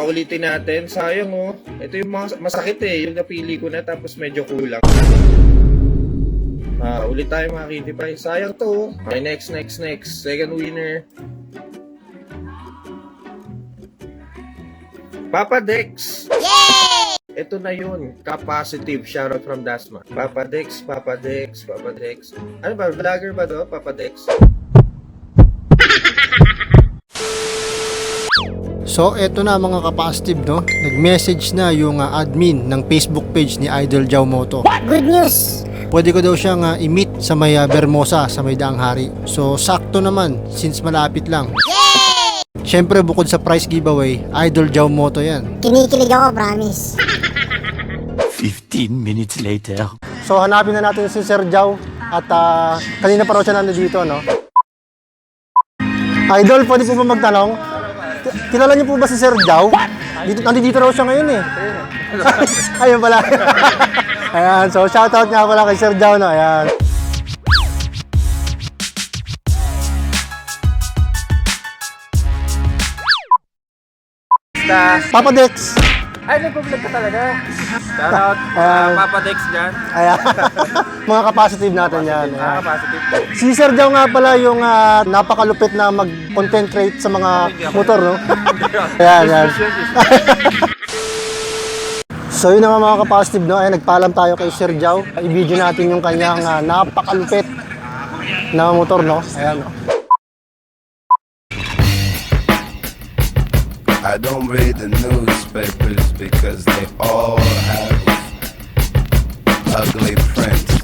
ulitin natin. Sayang oh. Ito yung mga masakit eh. Yung napili ko na tapos medyo kulang. Ulit tayo mga Kitty Pie. Sayang to. Okay, next. Second winner. Papa Dex. Yay! Ito na yun. Ka-positive. Shoutout from Dasma. Papa Dex. Ano ba? Vlogger ba to? Papa Dex. So eto na mga ka-positive, no? Nag-message na yung admin ng Facebook page ni Idol Jao Moto. Good news! Pwede ko daw siyang i-meet sa may Bermosa, sa may Daang Hari. So sakto naman, since malapit lang. Yay! Siyempre bukod sa prize giveaway, Idol Jao Moto yan. Kinikilig ako, promise. 15 minutes later. So hanapin na natin si Sir Jao. At kanina pa raw siya nandito, no? Idol, pwede po ba magtanong? Kilala niyo po ba si Sir Jao? Nandito raw siya ngayon eh. Ayun pala. Ayan, so shoutout nga pala kay Sir Jao, no? Ayan. Papa Dex. Ay, nag-vlog ka talaga. Shoutout Papa Dex dyan. Ayan. Mga ka-positive natin yan. Ayan. Positive. Si Sir Jao nga pala yung napakalupit na mag-content create sa mga motor, no? Ayan. So yun nga mga ka-positive, no? Ay, nagpaalam tayo kay Sir Jao. I-video natin yung kanyang napakalupit na motor, no? Ayan, no? I don't read the newspapers because they all have ugly prints.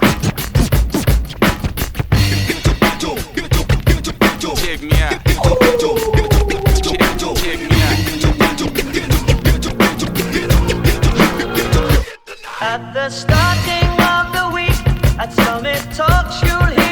At the starting of the week, at Summit Talks, you'll hear